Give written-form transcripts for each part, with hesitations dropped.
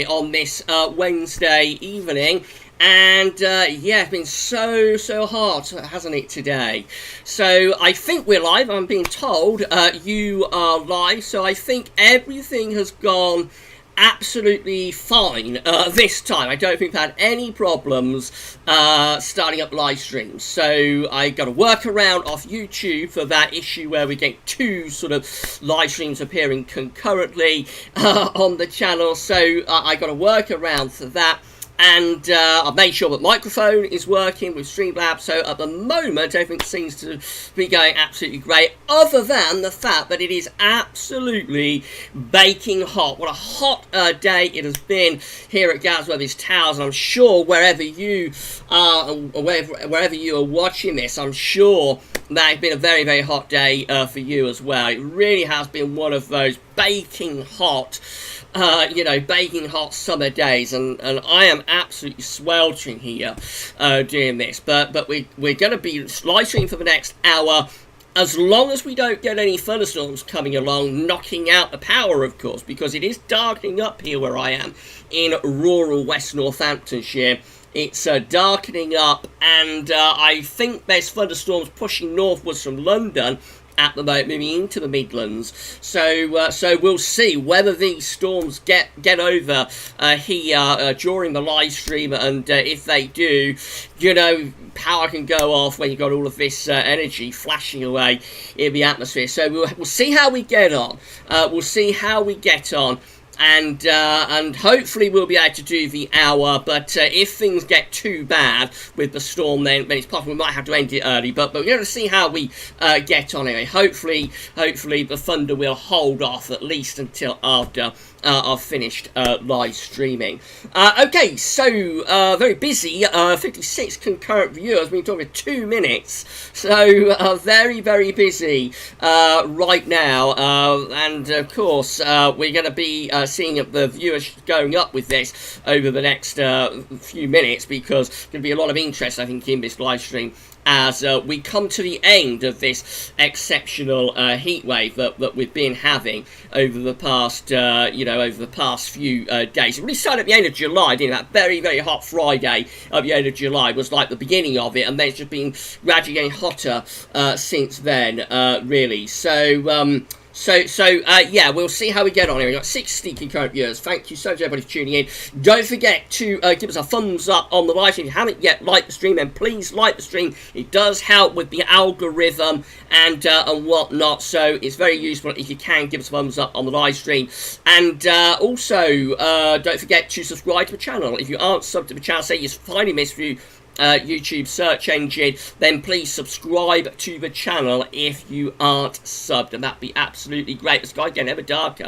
on this Wednesday evening. And yeah, it's been so hot, hasn't it, today? So I think we're live. I'm being told you are live. So I think everything has gone absolutely fine this time. I don't think we've had any problems starting up live streams. So I got a workaround off YouTube for that issue where we get two sort of live streams appearing concurrently on the channel. So I got a workaround for that. And I've made sure that microphone is working with Streamlabs, so at the moment everything seems to be going absolutely great, other than the fact that it is absolutely baking hot. What a hot day it has been here at GavsWeatherVids Towers, and I'm sure wherever you are, wherever you are watching this, I'm sure that it's been a very hot day for you as well. It really has been one of those baking hot baking hot summer days, and I am absolutely sweltering here doing this, but we're going to be live streaming for the next hour, as long as we don't get any thunderstorms coming along knocking out the power, of course, because it is darkening up here where I am in rural West Northamptonshire. It's darkening up, and I think there's thunderstorms pushing northwards from London at the moment, moving into the Midlands. So we'll see whether these storms get over here during the live stream, and if they do, you know, power can go off when you've got all of this energy flashing away in the atmosphere. So we'll see how we get on. We'll see how we get on. And hopefully we'll be able to do the hour, but if things get too bad with the storm, then it's possible we might have to end it early, but we're going to see how we get on anyway. Hopefully the thunder will hold off at least until after I've finished live streaming. Okay, so very busy, 56 concurrent viewers. We've been talking 2 minutes, so very busy right now, and of course we're going to be seeing the viewers going up with this over the next few minutes, because there's going to be a lot of interest, I think, in this live stream as we come to the end of this exceptional heat wave that we've been having over the past, over the past few days. It really started at the end of July, didn't it? That very very hot Friday at the end of July was like the beginning of it, and then it's just been gradually getting hotter since then, really. Yeah, we'll see how we get on here. We've got 60 concurrent viewers. Thank you so much, everybody, for tuning in. Don't forget to give us a thumbs up on the live stream. If you haven't yet liked the stream, then please like the stream. It does help with the algorithm and whatnot, so it's very useful if you can give us a thumbs up on the live stream. And also, don't forget to subscribe to the channel. If you aren't subbed to the channel, say you're finding this through YouTube search engine, then please subscribe to the channel if you aren't subbed, and that'd be absolutely great. The sky's getting ever darker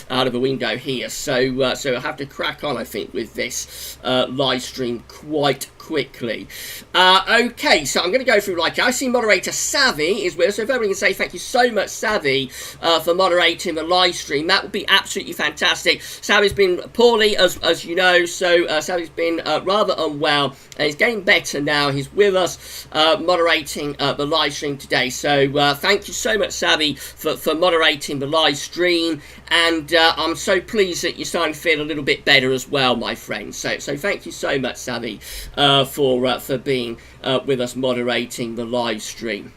out of the window here, so I'll have to crack on, I think, with this live stream quite quickly. Okay, so I'm going to go through like I see moderator Savvy is with us, so if everyone can say thank you so much, Savvy, for moderating the live stream, that would be absolutely fantastic. Savvy's been poorly, as you know, so Savvy's been rather unwell, and he's getting better now. He's with us moderating the live stream today, so thank you so much, Savvy, for moderating the live stream, and I'm so pleased that you're starting to feel a little bit better as well, my friend. So thank you so much, Savvy, for being with us moderating the live stream.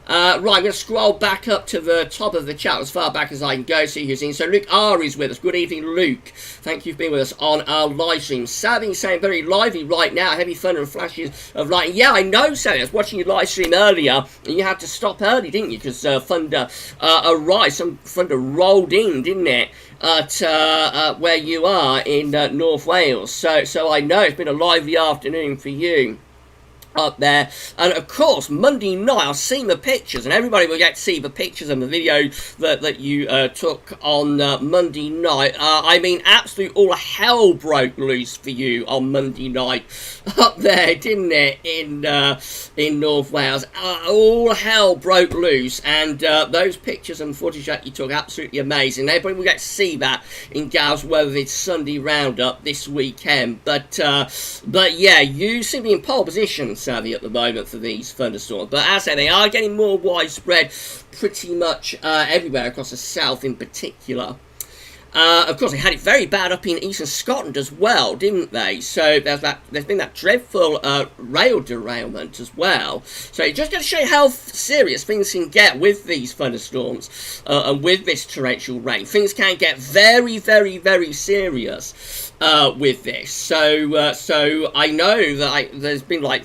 Right, I'm going to scroll back up to the top of the chat as far back as I can go, see who's in. So Luke R is with us. Good evening, Luke. Thank you for being with us on our live stream. Savvy saying very lively right now. Heavy thunder and flashes of lightning. Yeah, I know, Savvy. I was watching your live stream earlier, and you had to stop early, didn't you? Because thunder arrived. Some thunder rolled in, didn't it? At where you are in North Wales. So I know it's been a lively afternoon for you up there. And of course, Monday night, I've seen the pictures, and everybody will get to see the pictures and the video that you took on Monday night. I mean, absolute all hell broke loose for you on Monday night up there, didn't it, in North Wales? All hell broke loose, and those pictures and footage that you took, absolutely amazing. Everybody will get to see that in GavsWeatherVids Sunday Roundup this weekend. But yeah, you seem to be in pole position, Savvy, at the moment for these thunderstorms, but as I say, they are getting more widespread pretty much everywhere across the south in particular. Of course, they had it very bad up in eastern Scotland as well, didn't they? So there's been that dreadful rail derailment as well. So just going to show you how serious things can get with these thunderstorms and with this torrential rain. Things can get very, very, very serious with this. So I know that there's been like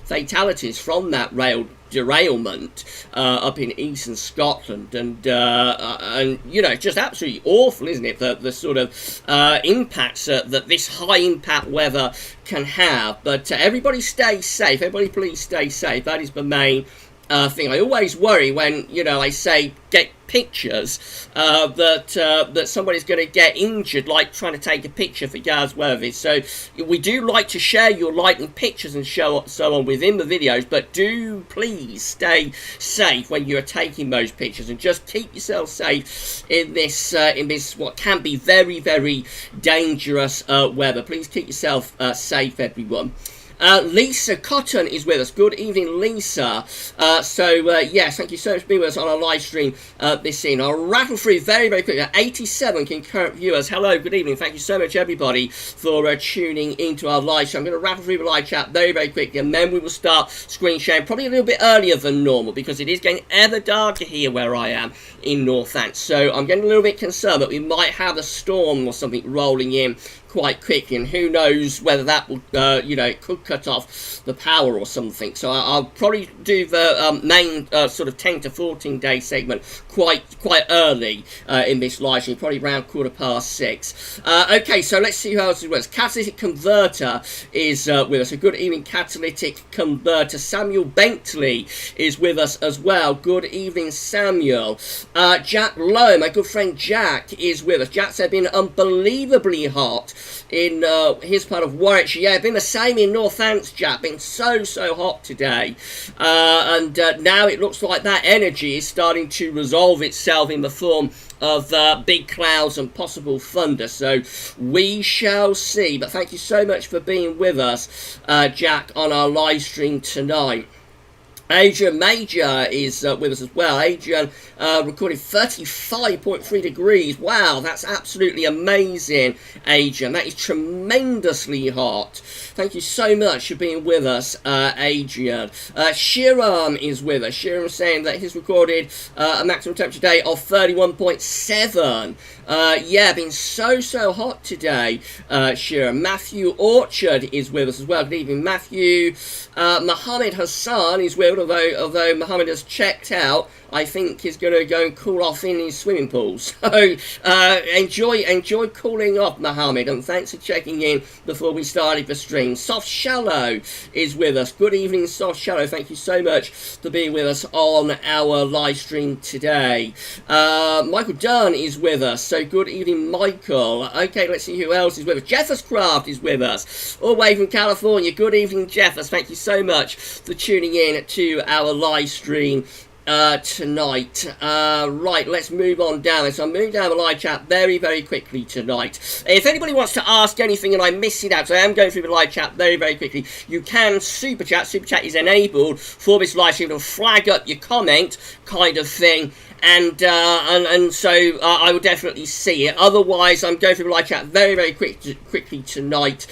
fatalities from that rail derailment up in eastern Scotland, and you know, it's just absolutely awful, isn't it, the sort of impacts that this high impact weather can have. But everybody stay safe, everybody please stay safe. That is the main thing. I always worry when, you know, I say get pictures that somebody's going to get injured, like trying to take a picture for GavsWeatherVids. So we do like to share your lightning pictures and so on within the videos, but do please stay safe when you are taking those pictures, and just keep yourself safe in this what can be very, very dangerous weather. Please keep yourself safe, everyone. Lisa Cotton is with us. Good evening, Lisa. Yes, thank you so much for being with us on our live stream this evening. I'll rattle through very, very quickly. 87 concurrent viewers. Hello, good evening. Thank you so much, everybody, for tuning into our live show. I'm going to rattle through the live chat very, very quickly, and then we will start screen sharing probably a little bit earlier than normal, because it is getting ever darker here where I am in Northants. So I'm getting a little bit concerned that we might have a storm or something rolling in quite quickly, and who knows whether that will, you know, it could cut off the power or something. So I'll probably do the main sort of 10 to 14 day segment quite early in this live stream, probably around 6:15. Okay, so let's see who else is with us. Catalytic Converter is with us. A good evening, Catalytic Converter. Samuel Bentley is with us as well. Good evening, Samuel. Jack Lowe, my good friend Jack, is with us. Jack said been unbelievably hot in his part of Warwickshire. Yeah, been the same in Northants, Jack. Been so hot today, and now it looks like that energy is starting to resolve itself in the form of big clouds and possible thunder. So we shall see. But thank you so much for being with us, Jack, on our live stream tonight. Adrian Major is with us as well. Adrian recorded 35.3 degrees. Wow, that's absolutely amazing, Adrian. That is tremendously hot. Thank you so much for being with us, Adrian. Shiram is with us. Shiram saying that he's recorded a maximum temperature today of 31.7. Yeah, been so hot today, Shiram. Matthew Orchard is with us as well. Good evening, Matthew. Mohammed Hassan is with us, although Mohammed has checked out. I think he's going to go and cool off in his swimming pool. So enjoy cooling off, Mohammed, and thanks for checking in before we started the stream. Soft Shallow is with us. Good evening, Soft Shallow. Thank you so much for being with us on our live stream today. Michael Dunn is with us. So good evening, Michael. Okay, let's see who else is with us. Jeffers Craft is with us, all the way from California. Good evening, Jeffers. Thank you so much for tuning in to our live stream tonight. Right, let's move on down. So I'm moving down the live chat very quickly tonight. If anybody wants to ask anything and I miss it out, so I am going through the live chat very quickly, you can super chat. Super chat is enabled for this live stream. It'll flag up your comment kind of thing. And so I will definitely see it. Otherwise, I'm going through the live chat very quickly tonight,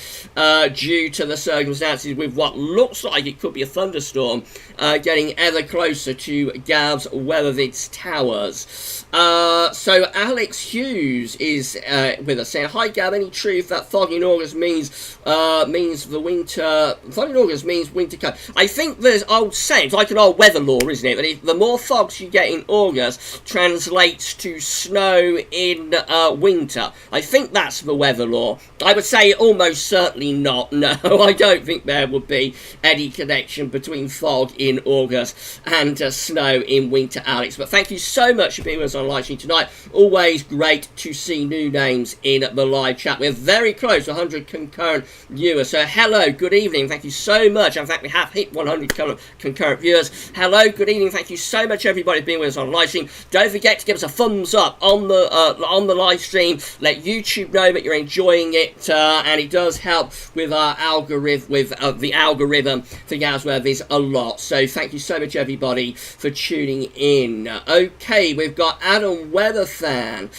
due to the circumstances with what looks like it could be a thunderstorm getting ever closer to GavsWeatherVids towers. So Alex Hughes is with us, saying, "Hi Gav, any truth that fog in August means the winter? Fog in August means winter come." I think there's old saying, it's like an old weather law, isn't it? That if the more fogs you get in August, translates to snow in winter. I think that's the weather law. I would say almost certainly not. No, I don't think there would be any connection between fog in August and snow in winter, Alex. But thank you so much for being with us on live stream tonight. Always great to see new names in the live chat. We're very close to 100 concurrent viewers. So hello, good evening. Thank you so much. In fact, we have hit 100 concurrent viewers. Hello, good evening. Thank you so much, everybody, for being with us on live stream. stream. Don't forget to give us a thumbs up on the live stream. Let YouTube know that you're enjoying it, and it does help with our algorithm, the algorithm for GavsWeatherVids a lot. So thank you so much, everybody, for tuning in. Okay, we've got Adam Weatherfan.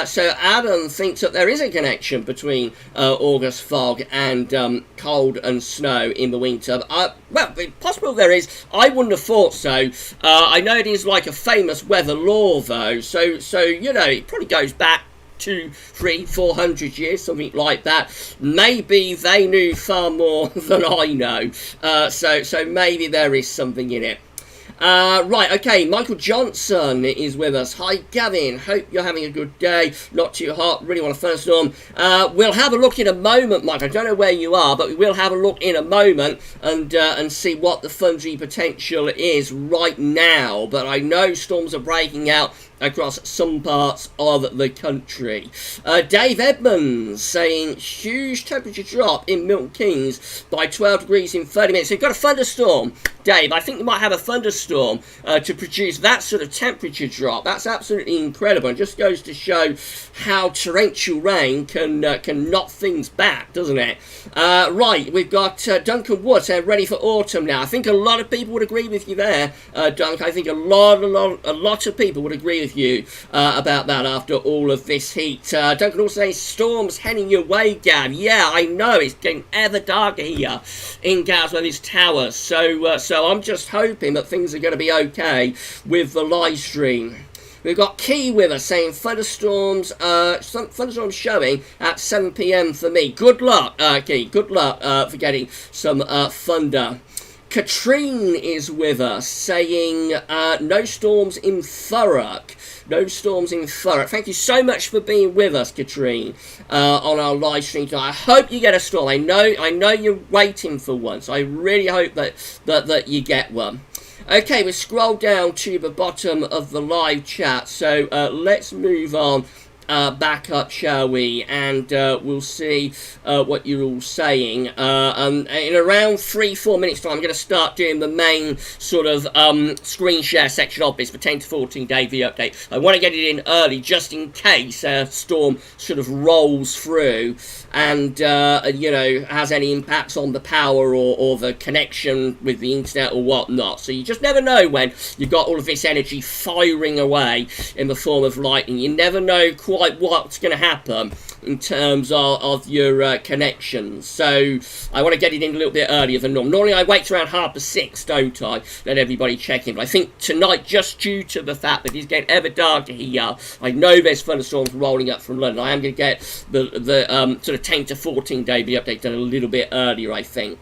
So Adam thinks that there is a connection between August fog and cold and snow in the winter. Well, it's possible there is. I wouldn't have thought so. I know it is like a famous weather law, though. So you know, it probably goes back 200, 300, 400 years, something like that. Maybe they knew far more than I know. So maybe there is something in it. Right, okay, Michael Johnson is with us. Hi, Gavin. Hope you're having a good day. Not too hot. Really want a thunderstorm. We'll have a look in a moment, Mike. I don't know where you are, but we will have a look in a moment and see what the thundery potential is right now. But I know storms are breaking out across some parts of the country. Dave Edmonds saying huge temperature drop in Milton Keynes by 12 degrees in 30 minutes. So you've got a thunderstorm, Dave. I think you might have a thunderstorm to produce that sort of temperature drop. That's absolutely incredible. It just goes to show how torrential rain can knock things back, doesn't it? Right, we've got Duncan Wood saying ready for autumn now. I think a lot of people would agree with you there, Duncan. I think a lot of people would agree with you about that after all of this heat. Duncan also saying storms heading your way, Gav. Yeah, I know, it's getting ever darker here in GavsWeatherVids Towers. So I'm just hoping that things are going to be okay with the live stream. We've got Key with us saying thunderstorms, thunderstorms showing at 7 p.m. for me. Good luck, Key. Good luck for getting some thunder. Katrine is with us saying no storms in Thurrock. No storms in Thurrock. Thank you so much for being with us, Katrine, on our live stream tonight. I hope you get a storm. I know you're waiting for one, so I really hope that you get one. Okay, we scroll down to the bottom of the live chat, so let's move on back up, shall we? And we'll see what you're all saying. In around 3-4 minutes time, I'm going to start doing the main sort of screen share section of this for 10 to 14 day video update. I want to get it in early just in case a storm sort of rolls through and you know, has any impacts on the power or the connection with the internet or whatnot. So you just never know when you've got all of this energy firing away in the form of lightning. You never know quite what's going to happen in terms of your connections. So I want to get it in a little bit earlier than normal. Normally I wait around 6:30, don't I? Let everybody check in. But I think tonight, just due to the fact that it's getting ever darker here, I know there's thunderstorms rolling up from London. I am going to get the sort of 10 to 14 day update done a little bit earlier, I think.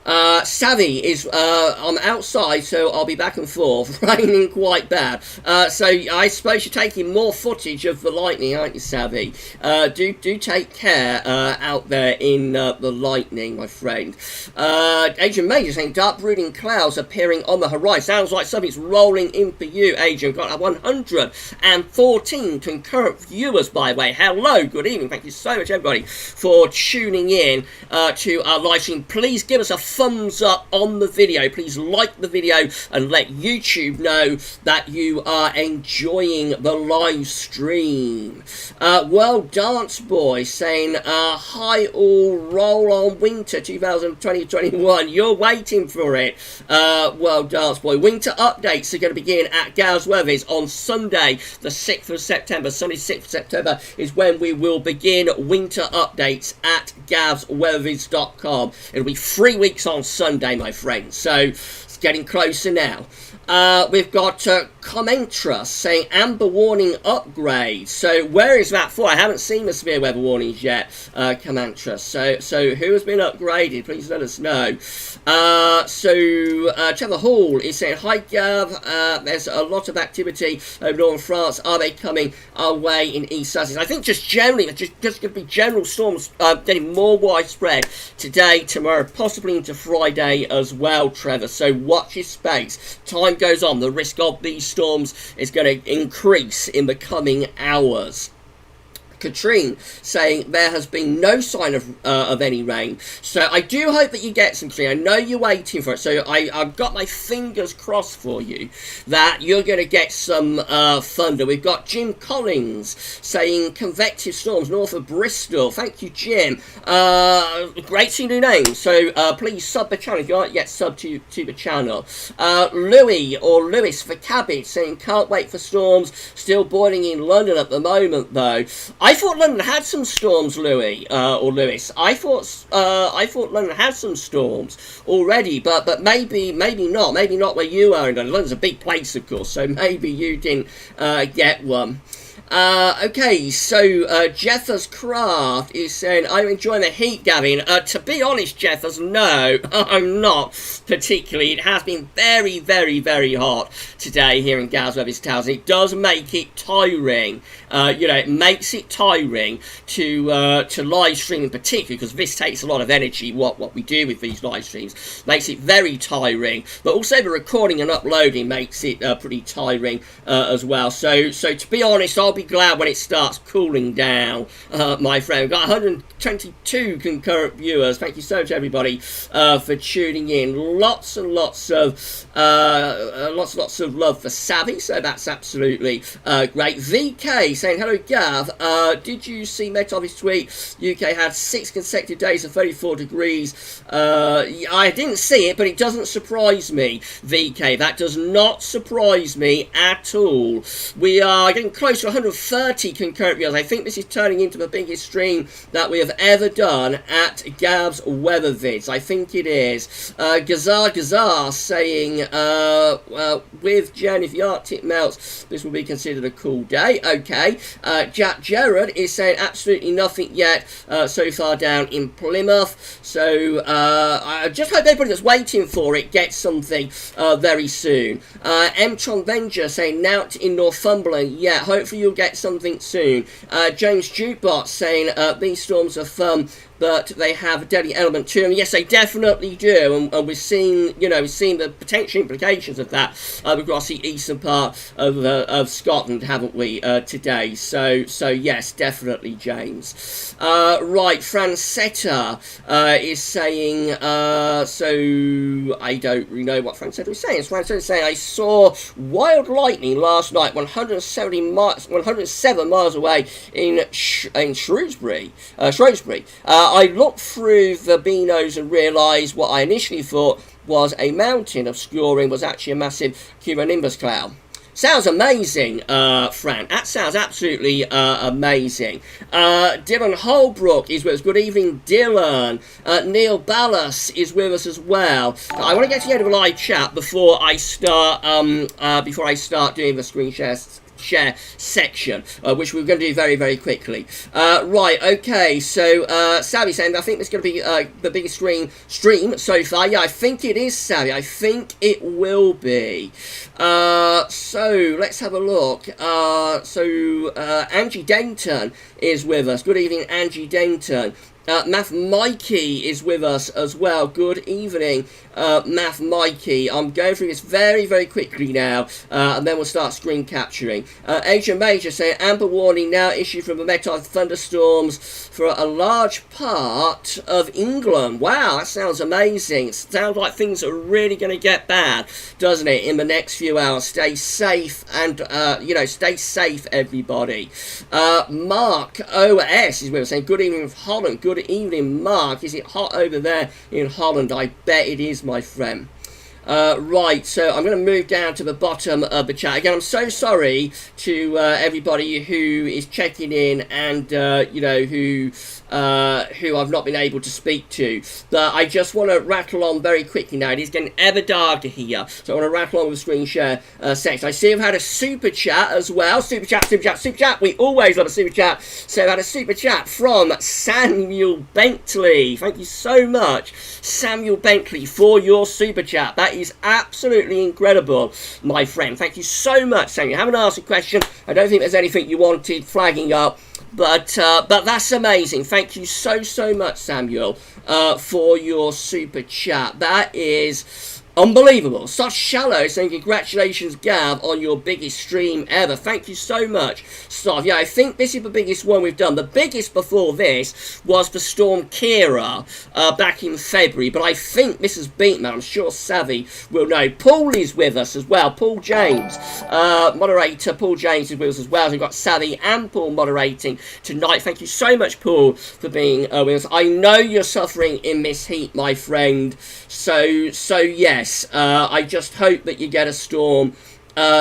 Savvy is, I'm outside, so I'll be back and forth, raining quite bad. So I suppose you're taking more footage of the lightning, aren't you, Savvy? Do take care, out there in, the lightning, my friend. Adrian Major saying, dark brooding clouds appearing on the horizon. Sounds like something's rolling in for you, Adrian. Got 114 concurrent viewers, by the way. Hello, good evening. Thank you so much, everybody, for tuning in, to our live stream. Please give us a thumbs up on the video. Please like the video and let YouTube know that you are enjoying the live stream. World Dance Boy saying, hi all, roll on winter 2020-21. You're waiting for it, World Dance Boy. Winter updates are going to begin at GavsWeatherVids on Sunday, the 6th of September. Sunday, 6th of September is when we will begin winter updates at GavsWeatherVids.com. It'll be 3 weeks on Sunday, my friends, so it's getting closer now. We've got Commentra saying amber warning upgrade. So where is that for? I haven't seen the severe weather warnings yet, Commentra. So who has been upgraded? Please let us know. Trevor Hall is saying, hi Gav, there's a lot of activity over northern France. Are they coming our way in East Sussex? I think just generally, just going to be general storms getting more widespread today, tomorrow, possibly into Friday as well, Trevor. So watch your space. Time goes on, the risk of these storms is going to increase in the coming hours. Katrine saying there has been no sign of any rain. So I do hope that you get some rain. I know you're waiting for it. So I've got my fingers crossed for you that you're going to get some thunder. We've got Jim Collins saying convective storms north of Bristol. Thank you, Jim. Great to see new names. So please sub the channel if you aren't yet sub to the channel. Louis or Lewis for Cabbage saying can't wait for storms. Still boiling in London at the moment though. I thought London had some storms, Louis or Lewis. I thought London had some storms already, but maybe not. Maybe not where you are in London. London's a big place, of course, so maybe you didn't get one. Okay, so Jethers Craft is saying, I'm enjoying the heat, Gavin. To be honest, Jethers, no, I'm not particularly. It has been very, very, very hot today here in GavsWeatherVids Towers. It does make it tiring. It makes it tiring to live stream in particular, because this takes a lot of energy, what we do with these live streams. Makes it very tiring, but also the recording and uploading makes it pretty tiring as well. So to be honest, I'll be glad when it starts cooling down, my friend. We've got 122 concurrent viewers. Thank you so much, everybody, for tuning in. Lots and lots of love for Savvy, so that's absolutely great. VK saying, hello, Gav. Did you see Met Office tweet? UK had 6 consecutive days of 34 degrees. I didn't see it, but it doesn't surprise me, VK. That does not surprise me at all. We are getting close to 130 concurrent viewers. I think this is turning into the biggest stream that we have ever done at GavsWeatherVids. I think it is. Gazar saying, with Jen, if the Arctic melts, this will be considered a cool day. Okay. Jack Gerard is saying absolutely nothing yet so far down in Plymouth. So I just hope everybody that's waiting for it gets something very soon. M-Tron Venger saying Nout in Northumberland. Yeah, hopefully you'll get something soon. James Jukebot saying these storms are fun, but they have a deadly element to them. Yes, they definitely do, and we've seen the potential implications of that across the eastern part of Scotland, haven't we, today? So yes, definitely, James. Right, Francetta is saying, so I don't really know what Francetta is saying. Francetta is saying, I saw wild lightning last night, 107 miles away in Shrewsbury. I looked through the binos and realised what I initially thought was a mountain obscuring was actually a massive cumulonimbus cloud. Sounds amazing, Fran. That sounds absolutely amazing. Dylan Holbrook is with us. Good evening, Dylan. Neil Ballas is with us as well. I want to get to the end of a live chat before I start doing the screen share section, which we're going to do very, very quickly. Right, okay, so Savvy saying, I think this is going to be the biggest stream so far. Yeah, I think it is, Savvy. I think it will be. So let's have a look. Angie Denton is with us. Good evening, Angie Denton. Math Mikey is with us as well. Good evening, Math Mikey. I'm going through this very, very quickly now, and then we'll start screen capturing. Asia Major saying, amber warning now issued from the Met Office thunderstorms for a large part of England. Wow, that sounds amazing. It sounds like things are really going to get bad, doesn't it, in the next few hours. Stay safe and, stay safe, everybody. Mark OS is with us saying, good evening from Holland. Good evening, Mark. Is it hot over there in Holland? I bet it is, my friend. Right, so I'm going to move down to the bottom of the chat. Again, I'm so sorry to everybody who is checking in and, who I've not been able to speak to. But I just want to rattle on very quickly now. It is getting ever darker here, so I want to rattle on with the screen share section. I see I've had a super chat as well. Super chat. We always love a super chat. So I've had a super chat from Samuel Bentley. Thank you so much, Samuel Bentley, for your super chat. That is absolutely incredible, my friend. Thank you so much, Samuel. You haven't asked a question. I don't think there's anything you wanted flagging up. But that's amazing. Thank you so much, Samuel, for your super chat. That is Unbelievable. Such shallow, saying congratulations, Gav, on your biggest stream ever. Thank you so much, Stav. Yeah, I think this is the biggest one we've done. The biggest before this was for Storm Kira back in February, but I think this has beaten that. I'm sure Savvy will know. Paul is with us as well. Paul James, moderator. Paul James is with us as well. So we've got Savvy and Paul moderating tonight. Thank you so much, Paul, for being with us. I know you're suffering in this heat, my friend. So yes. I just hope that you get a storm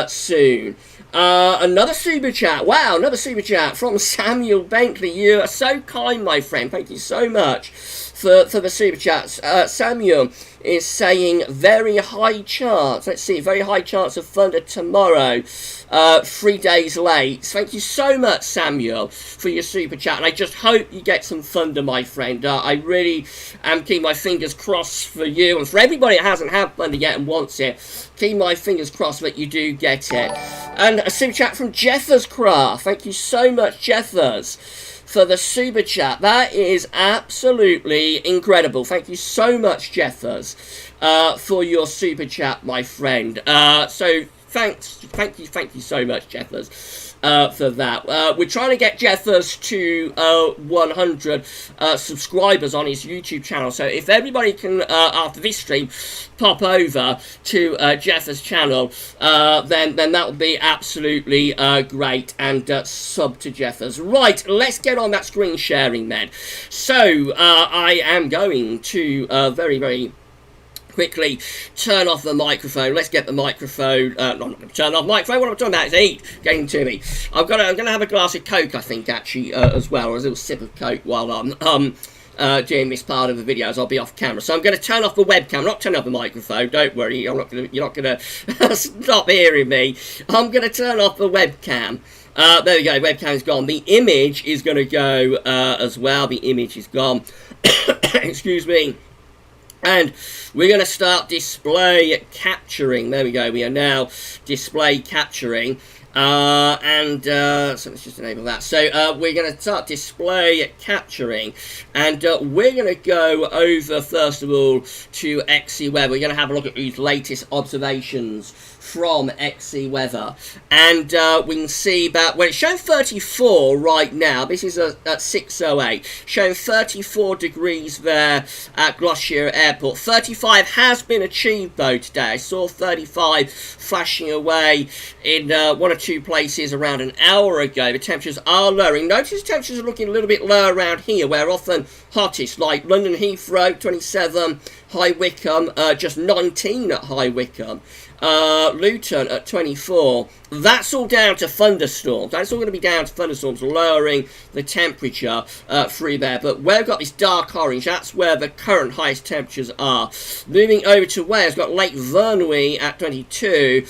soon. Another super chat. Wow, another super chat from Samuel Bentley. You are so kind, my friend. Thank you so much for the super chats. Samuel is saying very high chance. Let's see, very high chance of thunder tomorrow. 3 days late. Thank you so much, Samuel, for your super chat. And I just hope you get some thunder, my friend. I really am keeping my fingers crossed for you and for everybody that hasn't had thunder yet and wants it. Keep my fingers crossed that you do get it. And a super chat from Jeffers Craft. Thank you so much, Jeffers, for the super chat. That is absolutely incredible. Thank you so much, Jeffers, for your super chat, my friend. So thank you so much, Jeffers, for that. We're trying to get Jeffers to 100 subscribers on his YouTube channel. So if everybody can, after this stream, pop over to Jeffers' channel, then that would be absolutely great, and sub to Jeffers. Right, let's get on that screen sharing then. So I am going to very quickly turn off the microphone. Let's get the microphone. No, I'm not going to turn off the microphone. What I'm talking about is heat getting to me. I'm going to have a glass of Coke, I think, actually, as well, or a little sip of Coke while I'm doing this part of the video, as I'll be off camera. So I'm going to turn off the webcam. I'm not turning off the microphone. Don't worry. You're not going to stop hearing me. I'm going to turn off the webcam. There we go. Webcam's gone. The image is going to go as well. The image is gone. Excuse me. And we're going to start display capturing. There we go. We are now display capturing. So let's just enable that. So we're going to start display capturing. And we're going to go over, first of all, to XE Weather. We're going to have a look at these latest observations from XE Weather. And we can see that, well, it's showing 34 right now. This is at 6:08. Showing 34 degrees there at Gloucester Airport. 35 has been achieved, though, today. I saw 35 flashing away in one or two places around an hour ago. The temperatures are lowering. Notice the temperatures are looking a little bit lower around here, where often hottest, like London Heathrow, 27, High Wycombe, just 19 at High Wycombe. Luton at 24. That's all down to thunderstorms. That's all going to be down to thunderstorms lowering the temperature through there. But where we've got this dark orange, that's where the current highest temperatures are. Moving over to Wales, we've got Lake Vyrnwy at 22.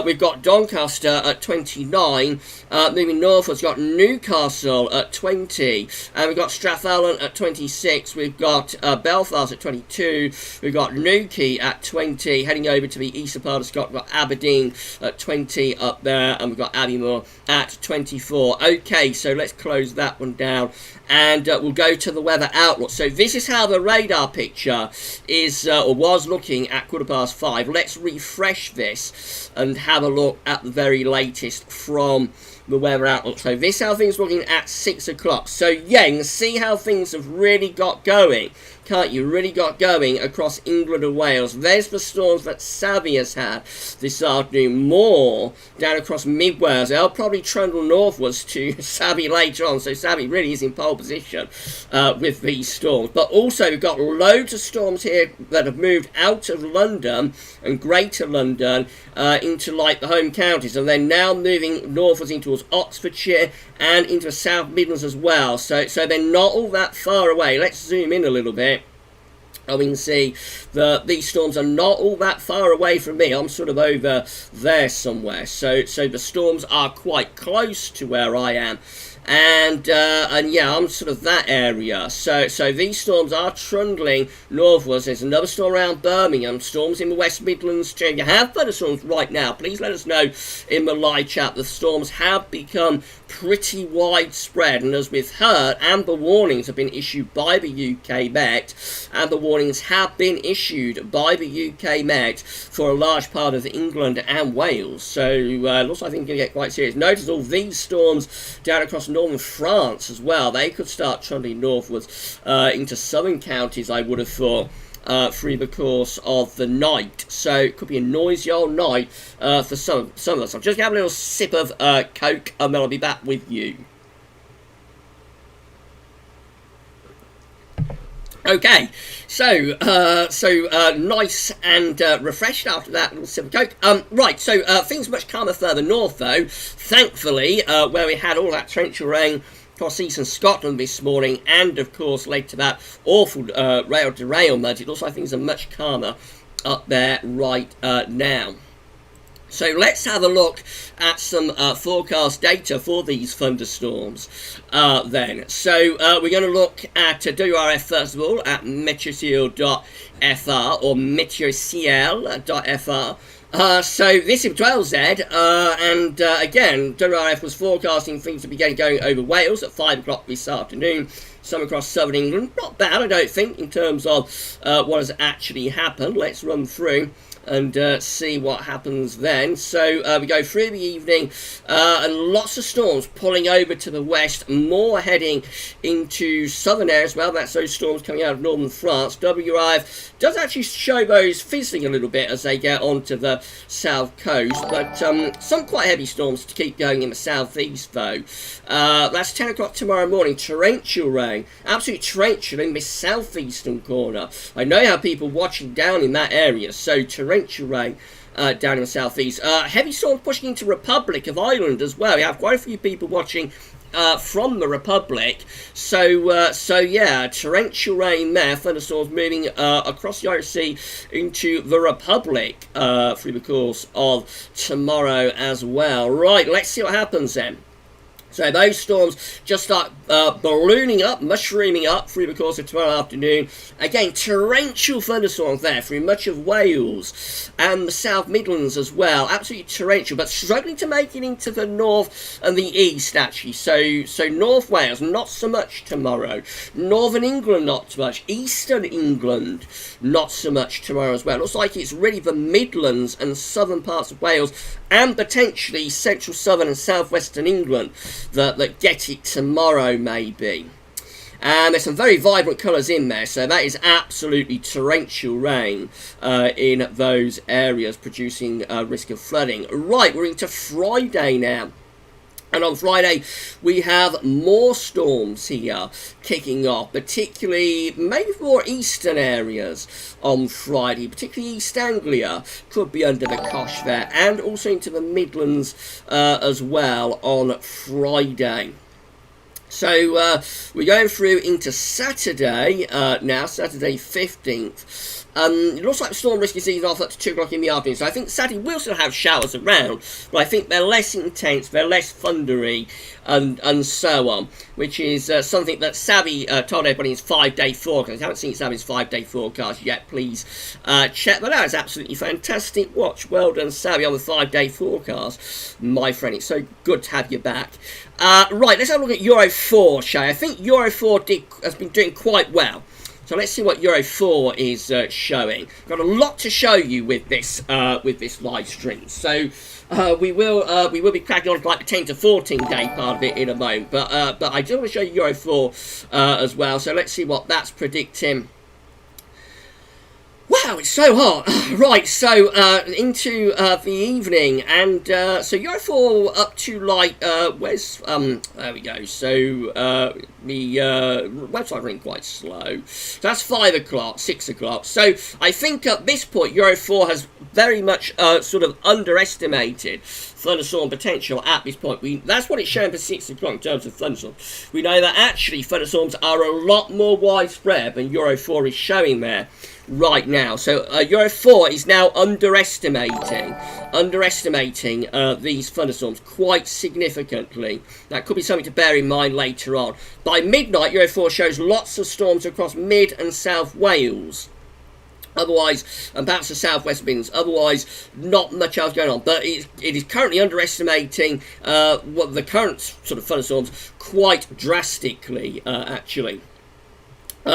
We've got Doncaster at 29. Moving northwards, we've got Newcastle at 20. And we've got Strathallan at 26. We've got Belfast at 22. We've got Newquay at 20. Heading over to the eastern part of Scotland, we've got Aberdeen at 20 up there, and we've got Abbeymoor at 24. Okay, so let's close that one down, and we'll go to the weather outlook. So this is how the radar picture is, or was looking at 5:15. Let's refresh this and have a look at the very latest from the weather outlook. So this is how things are looking at 6 o'clock. So yeah, you can see how things have really got going, can't you? Really got going across England and Wales. There's the storms that Savvy has had this afternoon. More down across mid-Wales. They'll probably trundle northwards to Savvy later on. So Savvy really is in pole position with these storms. But also we've got loads of storms here that have moved out of London and Greater London into like the home counties. And they're now moving northwards into Oxfordshire and into the South Midlands as well. So they're not all that far away. Let's zoom in a little bit. And we can see that these storms are not all that far away from me. I'm sort of over there somewhere. So the storms are quite close to where I am. and yeah, I'm sort of that area. So these storms are trundling northwards. There's another storm around Birmingham, storms in the West Midlands too. You have thunderstorms right now. Please let us know in the live chat. The storms have become pretty widespread, and as we've heard, amber warnings have been issued by the UK Met. Amber warnings have been issued by the UK Met for a large part of England and Wales. So looks like things are going to get quite serious. Notice all these storms down across northern France as well. They could start trundling northwards into southern counties, I would have thought, through the course of the night. So it could be a noisy old night for some of us. I'll just have a little sip of Coke and then I'll be back with you. Okay, so nice and refreshed after that little sip of Coke. Right, so things much calmer further north though, thankfully, where we had all that torrential rain across eastern Scotland this morning, and of course led to that awful rail derailment. It looks like things are much calmer up there right now. So let's have a look at some forecast data for these thunderstorms then. So we're going to look at WRF first of all at meteociel.fr or meteociel.fr. So this is 12Z, and again, WRF was forecasting things to be going over Wales at 5 o'clock this afternoon. Some across southern England. Not bad, I don't think, in terms of what has actually happened. Let's run through and see what happens then. So we go through the evening, and lots of storms pulling over to the west, more heading into southern areas. Well, that's those storms coming out of northern France. WRF does actually show those fizzling a little bit as they get onto the south coast, but some quite heavy storms to keep going in the southeast though. That's 10 o'clock tomorrow morning. Torrential rain, absolutely torrential in this southeastern corner. I know you have people watching down in that area, so torrential rain down in the southeast. Heavy storms pushing into Republic of Ireland as well. We have quite a few people watching from the Republic, so yeah, torrential rain there, thunderstorms moving across the Irish Sea into the Republic through the course of tomorrow as well. Right, let's see what happens then. So those storms just start ballooning up, mushrooming up through the course of tomorrow afternoon. Again, torrential thunderstorms there through much of Wales and the South Midlands as well. Absolutely torrential, but struggling to make it into the north and the east actually. So North Wales, not so much tomorrow. Northern England, not so much. Eastern England, not so much tomorrow as well. Looks like it's really the Midlands and southern parts of Wales and potentially central, southern and southwestern England that get it tomorrow maybe. And there's some very vibrant colours in there, so that is absolutely torrential rain in those areas, producing risk of flooding. Right, we're into Friday now. And on Friday, we have more storms here kicking off, particularly maybe more eastern areas on Friday, particularly East Anglia could be under the cosh there, and also into the Midlands as well on Friday. So we're going through into Saturday now, Saturday 15th. It looks like the storm risk is easing off up to 2 o'clock in the afternoon, so I think Saturday will still have showers around, but I think they're less intense, they're less thundery, and so on, which is something that Savvy told everybody in his 5-day forecast. If you haven't seen Savvy's 5-day forecast yet, please check that out. It's absolutely fantastic watch. Well done, Savvy, on the 5-day forecast, my friend. It's so good to have you back. Right, let's have a look at Euro 4, shall we? I think Euro 4 has been doing quite well. So let's see what Euro 4 is showing. Got a lot to show you with this live stream. So we will be cracking on like the 10 to 14 day part of it in a moment. But I do want to show you Euro 4 as well. So let's see what that's predicting. Wow, it's so hot. Right, so into the evening, and so Euro 4 up to like where's there we go. So the website running quite slow. So that's 5 o'clock, 6 o'clock. So I think at this point Euro 4 has very much sort of underestimated thunderstorm potential at this point. That's what it's showing for 6 o'clock in terms of thunderstorms. We know that actually thunderstorms are a lot more widespread than Euro 4 is showing there right now. now. So Euro 4 is now underestimating these thunderstorms quite significantly. That could be something to bear in mind later on. By midnight, Euro 4 shows lots of storms across mid and south Wales. Otherwise, and perhaps the southwest Midlands. Otherwise, not much else going on. But it is currently underestimating what the current sort of thunderstorms quite drastically, actually.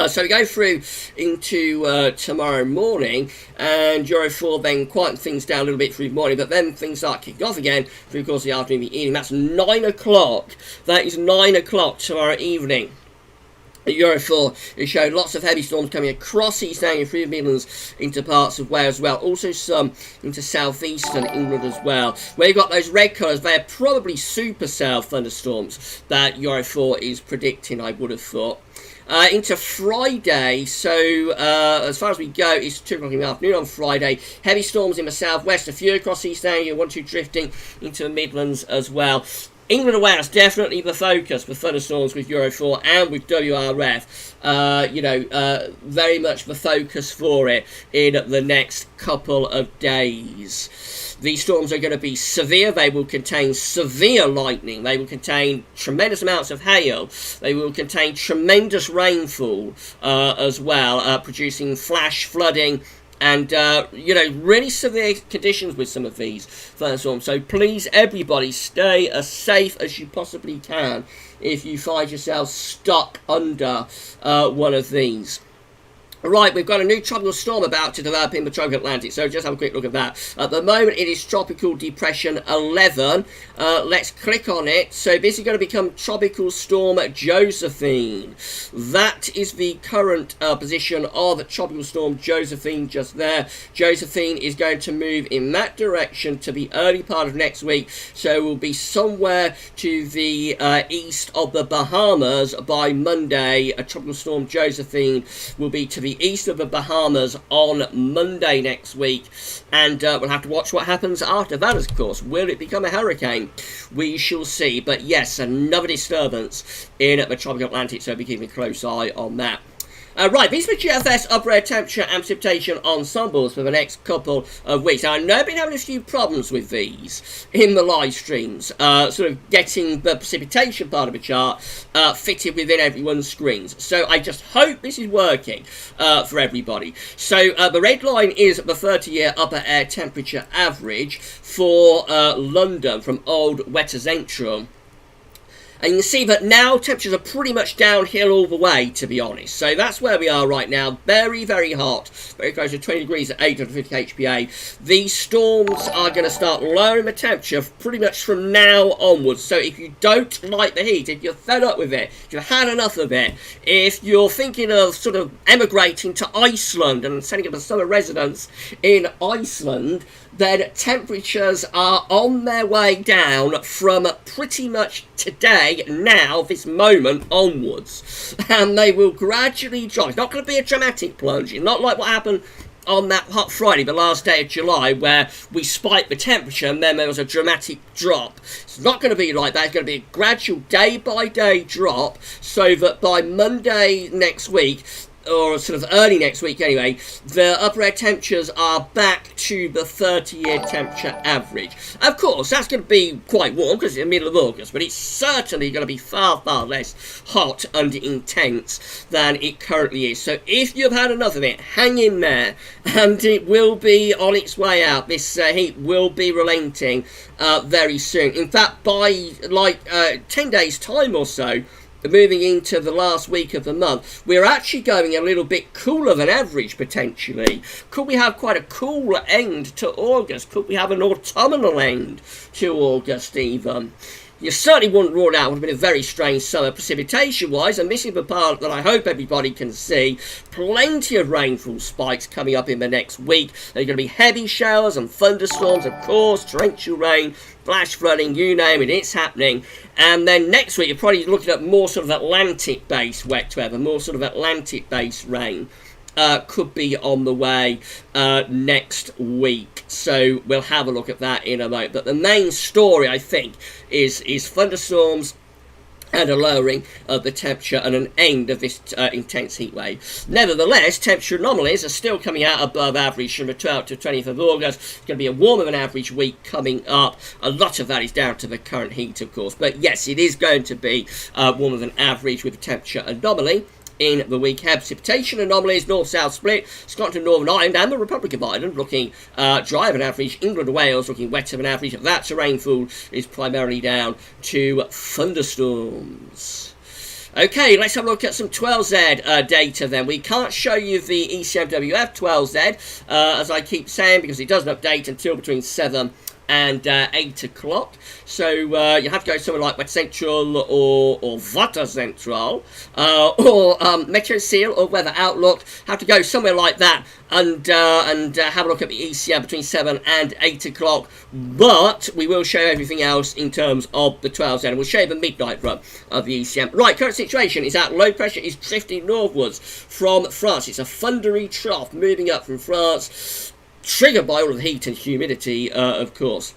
So we go through into tomorrow morning, and Euro 4 then quieten things down a little bit through the morning, but then things start kicking off again through the course of the afternoon and the evening. That's 9 o'clock. That is 9 o'clock tomorrow evening. Euro 4 is showing lots of heavy storms coming across East Anglia through the Midlands into parts of Wales as well. Also some into southeastern England as well. Where you've got those red colours, they're probably supercell thunderstorms that Euro 4 is predicting, I would have thought. Into Friday, so as far as we go, it's 2 o'clock in the afternoon on Friday. Heavy storms in the southwest, a few across East Anglia, 1 or 2 drifting into the Midlands as well. England and Wales, definitely the focus for thunderstorms with Euro 4 and with WRF. Very much the focus for it in the next couple of days. These storms are going to be severe. They will contain severe lightning. They will contain tremendous amounts of hail. They will contain tremendous rainfall as well, producing flash flooding and, really severe conditions with some of these thunderstorms. So please, everybody, stay as safe as you possibly can if you find yourself stuck under one of these. Right, we've got a new tropical storm about to develop in the tropical Atlantic, so just have a quick look at that. At the moment, it is Tropical Depression 11. Let's click on it. So this is going to become Tropical Storm Josephine. That is the current position of Tropical Storm Josephine just there. Josephine is going to move in that direction to the early part of next week, so we'll be somewhere to the east of the Bahamas by Monday. Tropical Storm Josephine will be to the east of the Bahamas on Monday next week, and we'll have to watch what happens after that, of course. Will it become a hurricane? We shall see. But yes, another disturbance in the tropical Atlantic, so be keeping a close eye on that. Right, these are GFS upper air temperature and precipitation ensembles for the next couple of weeks. Now, I know I've been having a few problems with these in the live streams, sort of getting the precipitation part of the chart fitted within everyone's screens. So I just hope this is working for everybody. So the red line is the 30-year upper air temperature average for London from Old Wetter Central. And you can see that now temperatures are pretty much downhill all the way, to be honest. So that's where we are right now. Very, very hot. Very close to 20 degrees at 850 HPA. These storms are going to start lowering the temperature pretty much from now onwards. So if you don't like the heat, if you're fed up with it, if you've had enough of it, if you're thinking of sort of emigrating to Iceland and setting up a summer residence in Iceland, then temperatures are on their way down from pretty much today, now, this moment onwards. And they will gradually drop. It's not going to be a dramatic plunge. It's not like what happened on that hot Friday, the last day of July, where we spiked the temperature and then there was a dramatic drop. It's not going to be like that. It's going to be a gradual day-by-day drop, so that by Monday next week, or sort of early next week anyway, the upper air temperatures are back to the 30-year temperature average. Of course, that's going to be quite warm because it's the middle of August, but it's certainly going to be far, far less hot and intense than it currently is. So if you've had enough of it, hang in there, and it will be on its way out. This heat will be relenting very soon. In fact, by 10 days' time or so, moving into the last week of the month, we're actually going a little bit cooler than average, potentially. Could we have quite a cool end to August? Could we have an autumnal end to August, even? You certainly wouldn't rule out. It would have been a very strange summer precipitation-wise, and this is the part that I hope everybody can see. Plenty of rainfall spikes coming up in the next week. There are going to be heavy showers and thunderstorms, of course, torrential rain, flash flooding, you name it, it's happening. And then next week, you're probably looking at more sort of Atlantic-based wet weather, more sort of Atlantic-based rain. Could be on the way next week, so we'll have a look at that in a moment. But the main story, I think, is thunderstorms and a lowering of the temperature and an end of this intense heat wave. Nevertheless, temperature anomalies are still coming out above average from the 12th to 20th of August. It's going to be a warmer than average week coming up. A lot of that is down to the current heat, of course. But yes, it is going to be warmer than average with a temperature anomaly in the week ahead. Precipitation anomalies, north-south split, Scotland and Northern Ireland and the Republic of Ireland looking drier than average, England and Wales looking wetter than average. That's a rainfall is primarily down to thunderstorms. Okay, let's have a look at some 12Z data then. We can't show you the ECMWF 12Z, as I keep saying, because it doesn't update until between 7 and 8 o'clock. So you have to go somewhere like Wet Central or Weather Central or Meteo Seal or Weather Outlook. Have to go somewhere like that and have a look at the ECM between 7 and 8 o'clock. But we will show everything else in terms of the 12Z. And we'll show you the midnight run of the ECM. Right, current situation is that low pressure is drifting northwards from France. It's a thundery trough moving up from France, triggered by all of the heat and humidity, of course.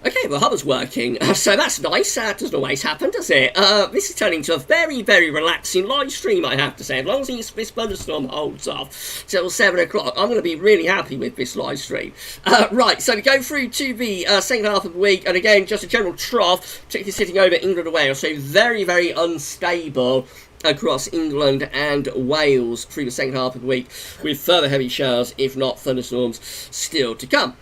Okay, the hover's working, so that's nice. That doesn't always happen, does it? This is turning into a very, very relaxing live stream, I have to say. As long as this thunderstorm holds off till 7 o'clock, I'm going to be really happy with this live stream. Right, so we go through to the second half of the week, and again, just a general trough, particularly sitting over England and Wales, so very, very unstable across England and Wales through the second half of the week, with further heavy showers, if not thunderstorms, still to come.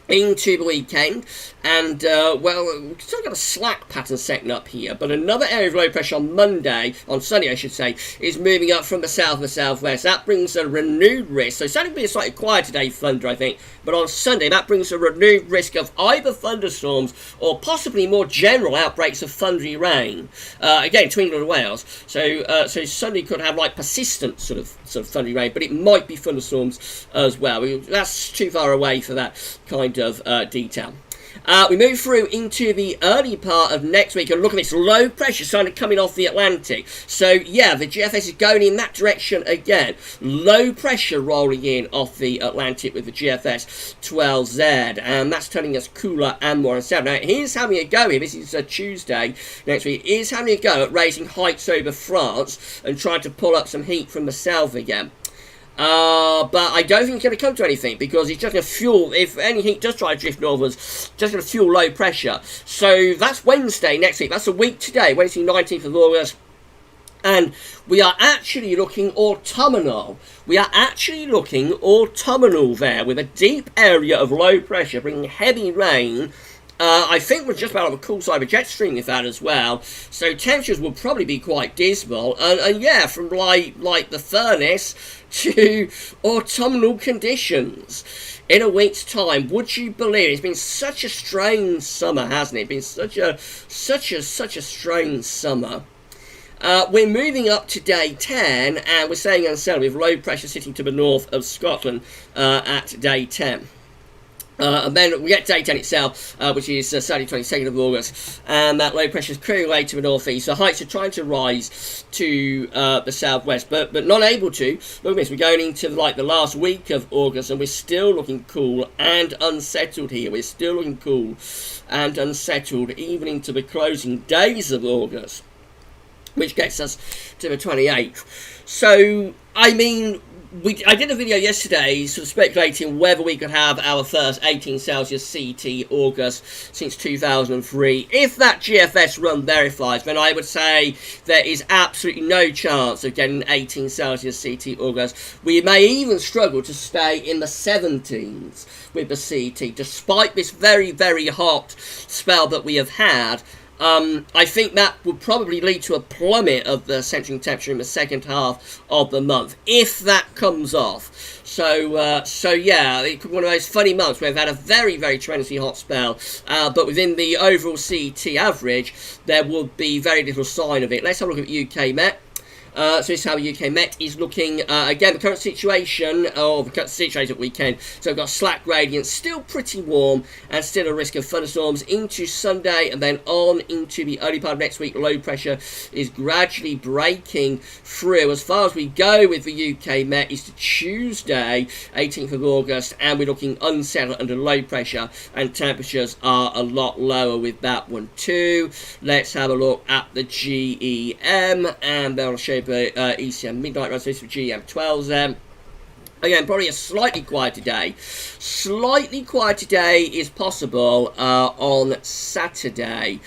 Into the weekend, and well, we've still got a slack pattern setting up here, but another area of low pressure on Sunday I should say, is moving up from the south and the southwest. That brings a renewed risk. So Sunday will be a slightly quieter day for thunder, I think, but on Sunday that brings a renewed risk of either thunderstorms or possibly more general outbreaks of thundery rain, again to England and Wales. So Sunday could have like persistent sort of thundery rain, but it might be thunderstorms as well. That's too far away for that kind of detail. We move through into the early part of next week and look at this low pressure sign coming off the Atlantic. So yeah, the GFS is going in that direction again. Low pressure rolling in off the Atlantic with the GFS 12Z, and that's turning us cooler and more unsettled. Now here's having a go here. This is Tuesday next week. Is having a go at raising heights over France and trying to pull up some heat from the south again. But I don't think it's going to come to anything, because it's just going to fuel, if any heat does try to drift northwards, just going to fuel low pressure. So that's Wednesday next week. That's a week today, Wednesday 19th of August. And we are actually looking autumnal. We are actually looking autumnal there, with a deep area of low pressure bringing heavy rain. I think we're just about on the cool side of a jet stream with that as well. So temperatures will probably be quite dismal. And yeah, from like the furnace to autumnal conditions in a week's time. Would you believe it? It's been such a strange summer, hasn't it? It's been such a strange summer. We're moving up to day 10, and we're staying unsettled with low pressure sitting to the north of Scotland at day 10. And then we get day 10 itself, which is Saturday 22nd of August, and that low pressure is clearing away to the northeast. So heights are trying to rise to the southwest, but not able to. Look at this, we're going into like the last week of August, and we're still looking cool and unsettled here. We're still looking cool and unsettled even into the closing days of August, which gets us to the 28th. So, I mean, I did a video yesterday sort of speculating whether we could have our first 18 Celsius CT August since 2003. If that GFS run verifies, then I would say there is absolutely no chance of getting 18 Celsius CT August. We may even struggle to stay in the 17s with the CT, despite this very, very hot spell that we have had. I think that would probably lead to a plummet of the centering temperature in the second half of the month, if that comes off. So yeah, it could be one of those funny months where we've had a very, very tremendously hot spell, but within the overall CT average, there would be very little sign of it. Let's have a look at UK Met. So this is how the UK Met is looking. Again, the current situation, or the current situation at weekend. So we've got slack gradients, still pretty warm, and still a risk of thunderstorms into Sunday, and then on into the early part of next week. Low pressure is gradually breaking through. As far as we go with the UK Met is to Tuesday, 18th of August, and we're looking unsettled under low pressure, and temperatures are a lot lower with that one too. Let's have a look at the GEM, and then I'll show you the ECM midnight run. So this is GEM 12s. Again, probably a slightly quieter day. Slightly quieter day is possible on Saturday.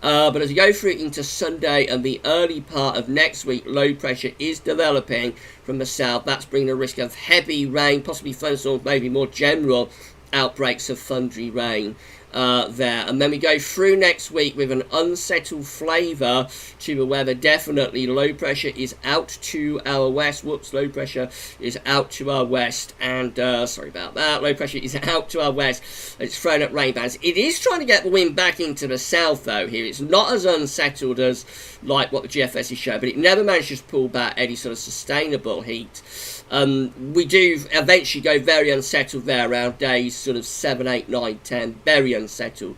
But as you go through into Sunday and the early part of next week, low pressure is developing from the south. That's bringing a risk of heavy rain, possibly thunderstorms, maybe more general outbreaks of thundery rain there. And then we go through next week with an unsettled flavour to the weather. Definitely low pressure is out to our west. Whoops, low pressure is out to our west. And sorry about that, low pressure is out to our west. It's thrown up rain bands. It is trying to get the wind back into the south though here. It's not as unsettled as like what the GFS is showing, but it never manages to pull back any sort of sustainable heat. We do eventually go very unsettled there around days sort of 7, 8, 9, 10, very unsettled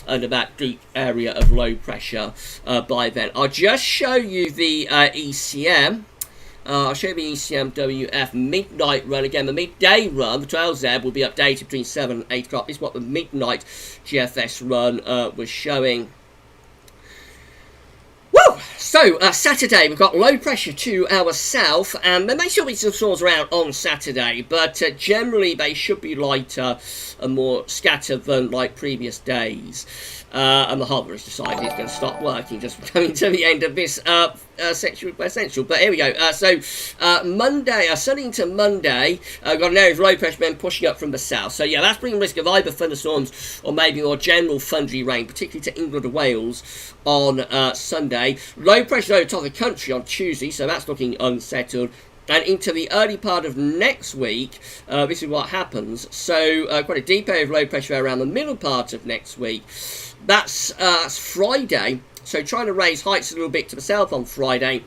under that deep area of low pressure by then. I'll just show you the ECM. I'll show you the ECM WF midnight run. Again, the midday run, the 12Z, will be updated between 7 and 8 o'clock. This is what the midnight GFS run was showing. Woo! So, Saturday, we've got low pressure to our south, and there may still be some storms around on Saturday, but generally they should be lighter and more scattered than like previous days. And the harbour has decided it's going to stop working just coming to the end of this section of Essential. But here we go. Monday, Sunday into Monday, got an area of low pressure then pushing up from the south. So yeah, that's bringing risk of either thunderstorms or maybe more general thundery rain, particularly to England and Wales on Sunday. Low pressure over the top of the country on Tuesday, so that's looking unsettled. And into the early part of next week, this is what happens. So quite a deep area of low pressure around the middle part of next week. That's Friday, so trying to raise heights a little bit to the south on Friday.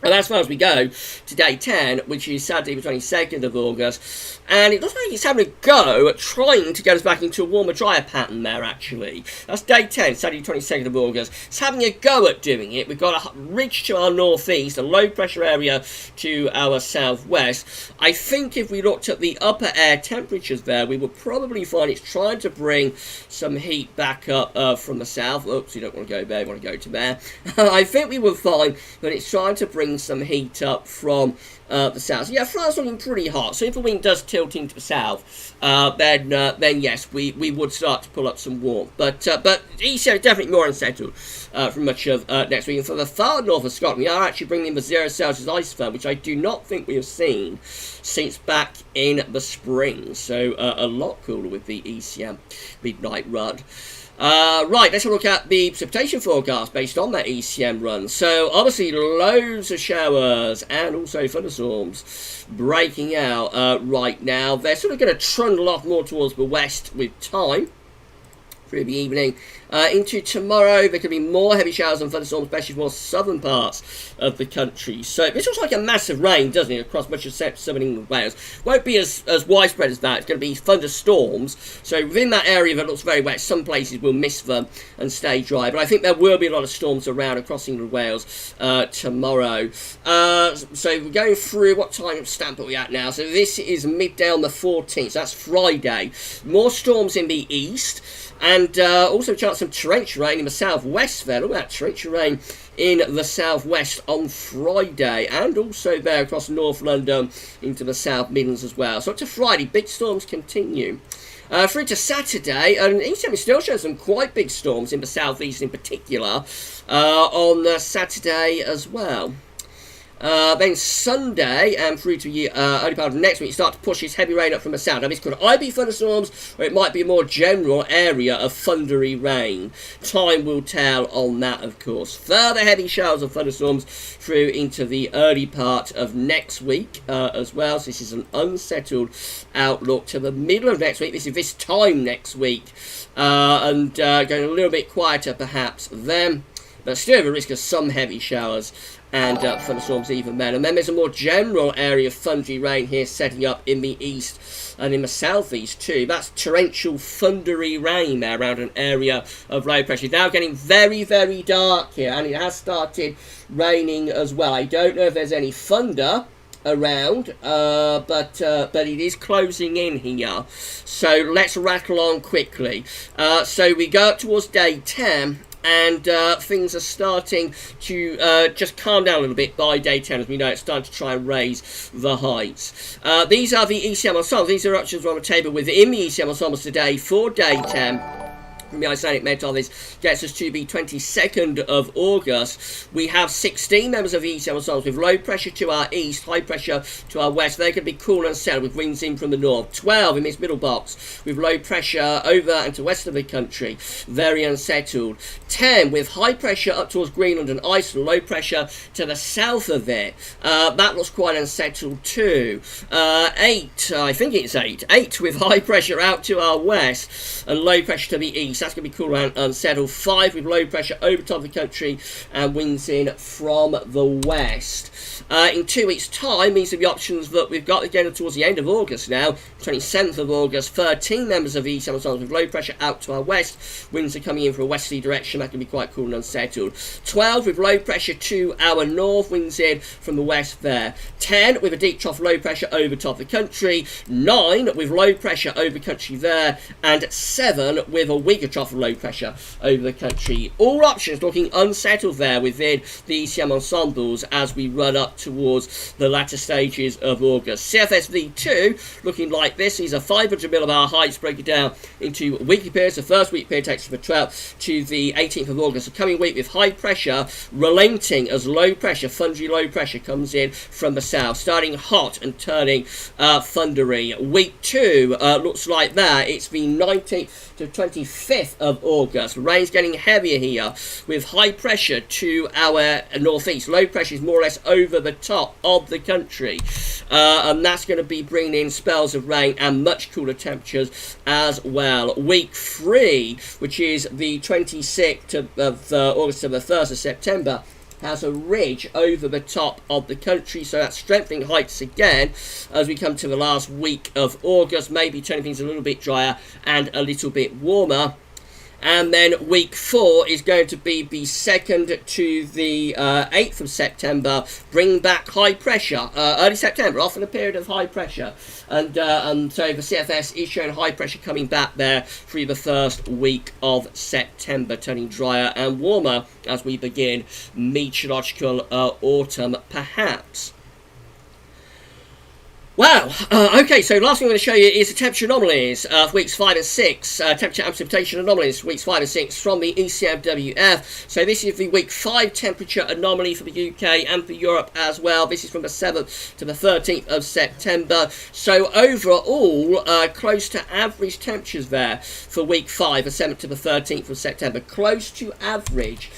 And as far as we go to day 10, which is Saturday the 22nd of August, and it looks like it's having a go at trying to get us back into a warmer, drier pattern there, actually. That's day 10, Saturday the 22nd of August. It's having a go at doing it. We've got a ridge to our northeast, a low pressure area to our southwest. I think if we looked at the upper air temperatures there, we would probably find it's trying to bring some heat back up from the south. Oops, you don't want to go there, you want to go to there. I think we would find that it's trying to bring some heat up from the south. So yeah, France looking pretty hot. So if the wind does tilt into the south, then yes, we would start to pull up some warmth. But ECM is definitely more unsettled for much of next week. And for the far north of Scotland, we are actually bringing in the 0 Celsius ice firm, which I do not think we have seen since back in the spring. So a lot cooler with the ECM midnight run. Right, let's have a look at the precipitation forecast based on that ECM run. So, obviously, loads of showers and also thunderstorms breaking out right now. They're sort of going to trundle off more towards the west with time through the evening. Into tomorrow, there could be more heavy showers and thunderstorms, especially for more southern parts of the country. So this looks like a massive rain, doesn't it, across much of southern England and Wales. Won't be as widespread as that. It's going to be thunderstorms. So within that area that looks very wet, some places will miss them and stay dry. But I think there will be a lot of storms around across England and Wales tomorrow. So we're going through, what time stamp are we at now? So this is midday on the 14th. So that's Friday. More storms in the east. And also a chance of torrential rain in the southwest there. Look at that torrential rain in the southwest on Friday. And also there across North London into the South Midlands as well. So up to Friday, big storms continue. Through to Saturday, and ECM is still showing some quite big storms in the southeast in particular on Saturday as well. Then Sunday and through to early part of next week, you start to push this heavy rain up from the south. Now this could either be thunderstorms or it might be a more general area of thundery rain. Time will tell on that, of course. Further heavy showers of thunderstorms through into the early part of next week as well. So this is an unsettled outlook to the middle of next week. This is this time next week and going a little bit quieter perhaps then. but still have a risk of some heavy showers and thunderstorms even then. And then there's a more general area of thundery rain here setting up in the east and in the southeast too. That's torrential thundery rain there around an area of low pressure. It's now getting very, very dark here, and it has started raining as well. I don't know if there's any thunder around, but it is closing in here. So let's rattle on quickly. So we go up towards day 10, and things are starting to just calm down a little bit by day 10. As we know, it's starting to try and raise the heights. These are the ECM ensembles. These are options on the table within the ECM ensembles today for day 10. The Icelandic Mental, this gets us to the 22nd of August. We have 16 members of the ECM ensembles with low pressure to our east, high pressure to our west. They're going to be cool and settled with winds in from the north. 12 in this middle box with low pressure over and to west of the country, very unsettled. 10 with high pressure up towards Greenland and Iceland, low pressure to the south of it. That looks quite unsettled too. 8, I think it's 8. 8 with high pressure out to our west and low pressure to the east. That's going to be cool and unsettled. 5 with low pressure over top of the country and winds in from the west. In 2 weeks' time, these are the options that we've got again towards the end of August now. 27th of August, 13 members of the East Amazons with low pressure out to our west. Winds are coming in from a westerly direction. That can be quite cool and unsettled. 12 with low pressure to our north. Winds in from the west there. 10 with a deep trough low pressure over top of the country. 9 with low pressure over country there. And 7 with a weaker trough of low pressure over the country. All options looking unsettled there within the ECM ensembles as we run up towards the latter stages of August. CFSV2 looking like this. These are 500 millibar heights, break it down into weekly periods. The first week period takes us from the 12th to the 18th of August. The coming week with high pressure relenting as low pressure, thundery low pressure comes in from the south, starting hot and turning thundery. Week 2 looks like that. It's the 19th to 25th of August. Rain's getting heavier here with high pressure to our northeast. Low pressure is more or less over the top of the country, and that's going to be bringing in spells of rain and much cooler temperatures as well. Week 3, which is the 26th of August to the 1st of September, has a ridge over the top of the country, so that's strengthening heights again as we come to the last week of August, maybe turning things a little bit drier and a little bit warmer. And then week 4 is going to be the 2nd to the 8th of September, bring back high pressure. Early September, often a period of high pressure. And so the CFS is showing high pressure coming back there through the first week of September, turning drier and warmer as we begin meteorological autumn, perhaps. Wow, okay, so last thing I'm going to show you is the temperature anomalies for weeks 5 and 6, temperature and precipitation anomalies for weeks 5 and 6 from the ECMWF. So this is the week 5 temperature anomaly for the UK and for Europe as well. This is from the 7th to the 13th of September. So overall, close to average temperatures there for week 5, the 7th to the 13th of September. Close to average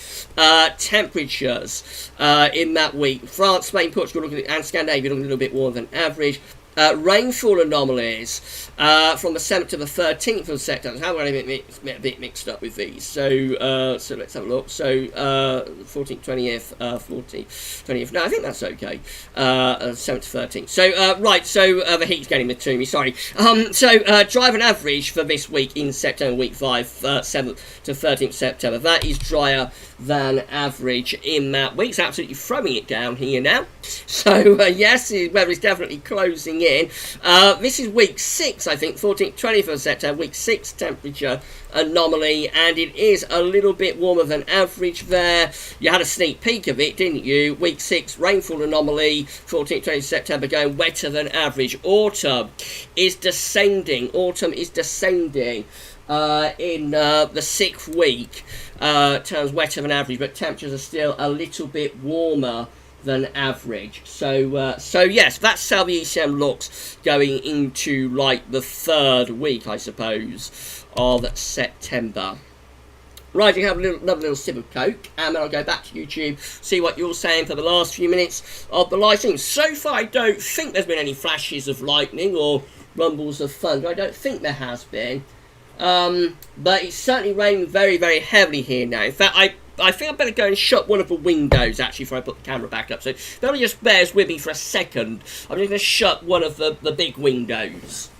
temperatures in that week. France, Spain, Portugal, and Scandinavia looking a little bit warmer than average. Rainfall anomalies from the 7th to the 13th of September. How am I going to get a bit mixed up with these? So so let's have a look. So 14th, 20th, 14th, 20th. No, I think that's okay. 7th to 13th. So right. So the heat's getting to me. Sorry. So drive an average for this week in September, week 5, 7th to 13th September. That is drier than average in that week. It's absolutely throwing it down here now. So yes, the weather is definitely closing in. This is week 6, I think, 14th, 20th of September, week 6 temperature anomaly, and it is a little bit warmer than average there. You had a sneak peek of it, didn't you? Week 6 rainfall anomaly, 14th, 20th September, going wetter than average. Autumn is descending. Autumn is descending. In the 6th week, turns wetter than average, but temperatures are still a little bit warmer than average. So yes, that's how the ECM looks going into like the 3rd week, I suppose, of September. Right, you have another little sip of Coke, and then I'll go back to YouTube, see what you're saying for the last few minutes of the live stream. So far, I don't think there's been any flashes of lightning or rumbles of thunder. I don't think there has been. But it's certainly raining very, very heavily here now. In fact, I think I better go and shut one of the windows actually before I put the camera back up. So if everybody just bears with me for a second, I'm just going to shut one of the big windows.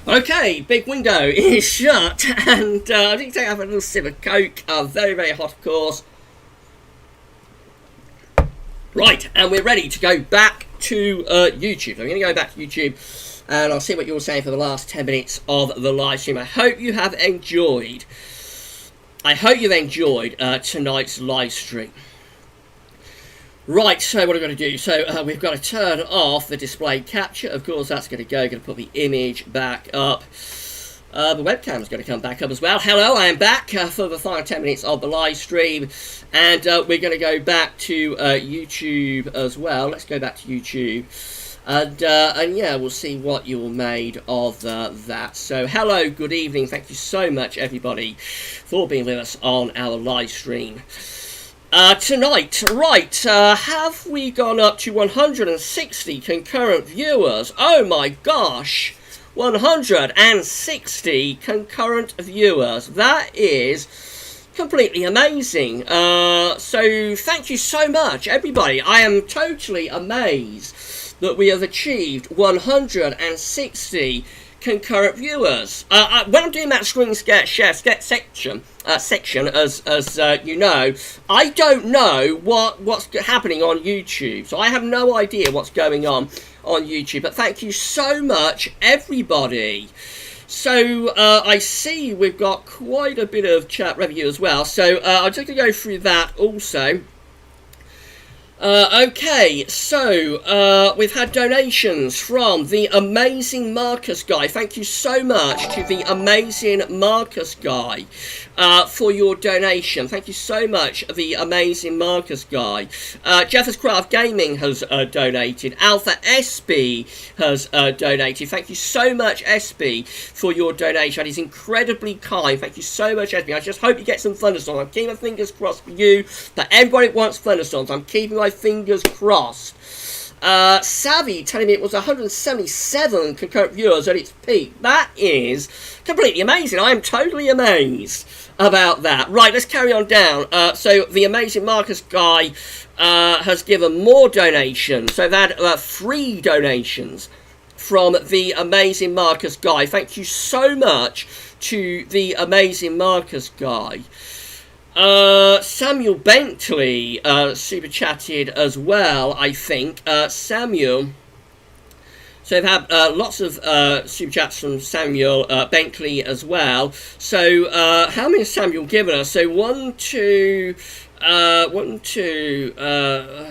Okay, big window is shut, and I think I have a little sip of Coke. Very, very hot, of course. Right, and we're ready to go back to YouTube. I'm going to go back to YouTube, and I'll see what you were saying for the last 10 minutes of the live stream. I hope you have enjoyed. I hope you've enjoyed tonight's live stream. Right, so what are we going to do? So we've got to turn off the display capture. Of course, that's going to go. Going to put the image back up. The webcam is going to come back up as well. Hello, I am back for the final 10 minutes of the live stream. And we're going to go back to YouTube as well. Let's go back to YouTube. And yeah, we'll see what you all made of that. So hello, good evening. Thank you so much, everybody, for being with us on our live stream. Tonight, right, have we gone up to 160 concurrent viewers? Oh my gosh, 160 concurrent viewers. That is completely amazing. So thank you so much, everybody. I am totally amazed that we have achieved 160 concurrent viewers. When I'm doing that screen share section, as you know, I don't know what's happening on YouTube, so I have no idea what's going on YouTube. But thank you so much, everybody. So I see we've got quite a bit of chat revenue as well. So I'm just going to go through that also. Okay, so we've had donations from the amazing Marcus Guy. Thank you so much to the amazing Marcus Guy for your donation. Thank you so much, the amazing Marcus Guy. Jeffers Craft Gaming has donated. Alpha SB has donated. Thank you so much, SB, for your donation. That is incredibly kind. Thank you so much, SB. I just hope you get some Thunderstorms. I'm keeping my fingers crossed for you, but everybody wants Thunderstorms. I'm keeping my fingers crossed. Savvy telling me it was 177 concurrent viewers at its peak. That is completely amazing. I am totally amazed about that. Right, let's carry on down. So the amazing Marcus Guy has given more donations. So that 3 donations from the amazing Marcus Guy. Thank you so much to the amazing Marcus Guy. Samuel Bentley super chatted as well, I think. Samuel. So they've had lots of super chats from Samuel Bentley as well. So how many has Samuel given us? So 1, 2,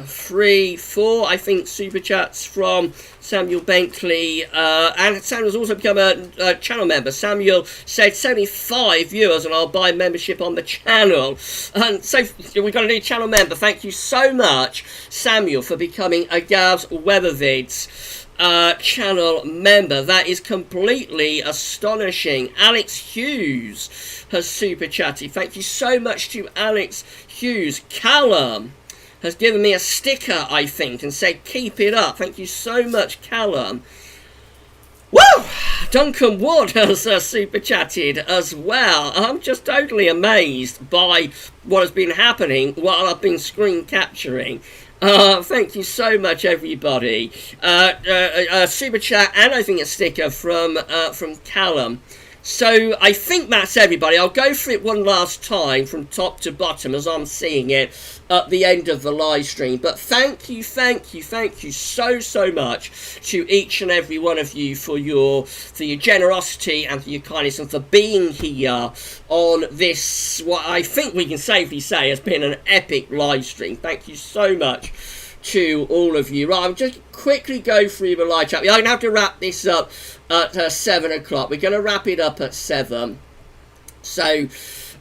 3, 4, I think, super chats from Samuel Bentley, and Samuel's also become a channel member. Samuel said 75 viewers and I'll buy membership on the channel. And so we've got a new channel member. Thank you so much, Samuel, for becoming a GavsWeatherVids channel member. That is completely astonishing. Alex Hughes has super chatted. Thank you so much to Alex Hughes. Callum has given me a sticker, I think, and said keep it up. Thank you so much, Callum. Woo! Duncan Wood has super chatted as well. I'm just totally amazed by what has been happening while I've been screen capturing. Thank you so much, everybody. Super chat and I think a sticker from Callum. So I think that's everybody. I'll go through it one last time from top to bottom as I'm seeing it at the end of the live stream. But thank you so much to each and every one of you for your generosity and for your kindness and for being here on this, what I think we can safely say has been an epic live stream. Thank you so much to all of you. Right, I'll just quickly go through the live chat. I'm going to have to wrap this up at 7 o'clock. We're going to wrap it up at 7. So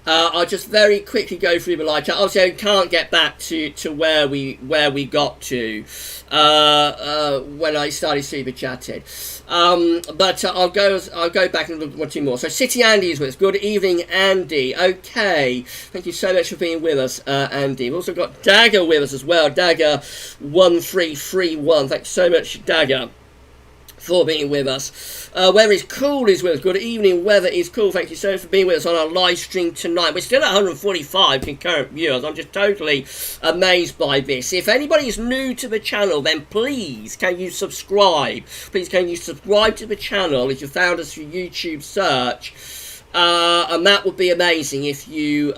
I'll just very quickly go through the live chat. Obviously, I can't get back to where we got to when I started super chatting. But I'll go back and look one two more. So City Andy is with us. Good evening, Andy. Okay, thank you so much for being with us, Andy. We've also got Dagger with us as well. Dagger 1331. Thanks so much, Dagger, for being with us. Weather is cool is with us. Good evening, Weather is cool. Thank you so much for being with us on our live stream tonight. We're still at 145 concurrent viewers. I'm just totally amazed by this. If anybody is new to the channel, then please can you subscribe? Please can you subscribe to the channel if you found us through YouTube search? And that would be amazing if you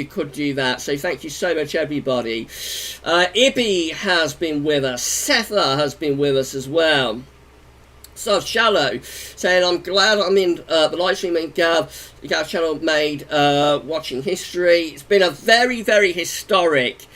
could do that. So thank you so much, everybody. Ibby has been with us. Setha has been with us as well. So Shallow saying, I'm glad I'm in the live stream in Gav channel made watching history. It's been a very, very historic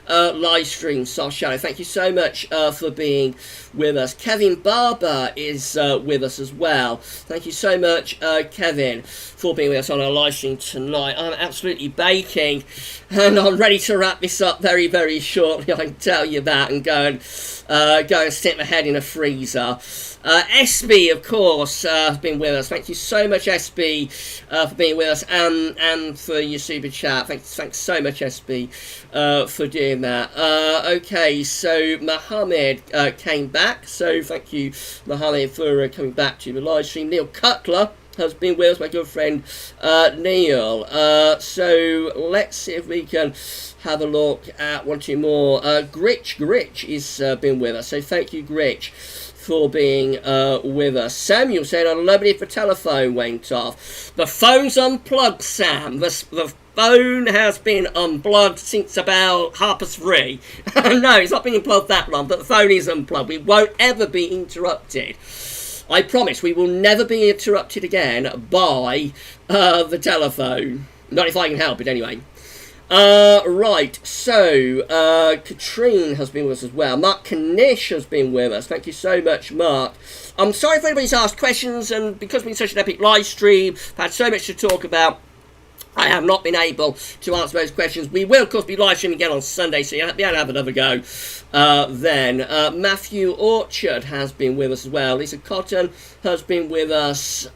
live stream, Soft Shadow. Thank you so much for being with us. Kevin Barber is with us as well. Thank you so much, Kevin, for being with us on our live stream tonight. I'm absolutely baking, and I'm ready to wrap this up very, very shortly. I can tell you that, and go and stick my head in a freezer. SB, of course, has been with us. Thank you so much, SB, for being with us, and for your super chat. Thanks so much, SB, for doing that. Okay, so Mohammed came back, so thank you, Mohammed, for coming back to the live stream. Neil Cutler has been with us, my good friend Neil. So let's see if we can have a look at one, two more. Gritch is been with us, so thank you, Gritch, for being with us. Samuel said, I love it if the telephone went off. The phone's unplugged, Sam. The phone has been unplugged since about 3:30. No, it's not been unplugged that long, but the phone is unplugged. We won't ever be interrupted. I promise we will never be interrupted again by the telephone. Not if I can help it, anyway. Right, so Katrine has been with us as well. Mark Kanish has been with us. Thank you so much, Mark. I'm sorry if anybody's asked questions, and because it's been such an epic live stream, I've had so much to talk about, I have not been able to answer those questions. We will, of course, be live streaming again on Sunday, so you'll have to have another go then. Matthew Orchard has been with us as well. Lisa Cotton has been with us.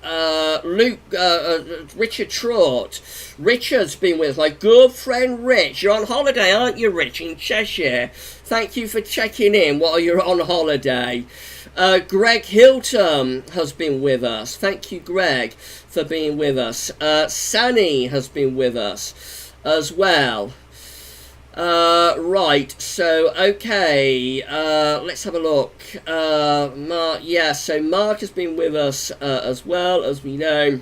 Richard Trott. Richard's been with us. My good friend Rich. You're on holiday, aren't you, Rich, in Cheshire? Thank you for checking in while you're on holiday. Greg Hilton has been with us. Thank you, Greg, for being with us. Sunny has been with us as well. Right, so, okay, let's have a look. Mark, yeah, so Mark has been with us as well, as we know.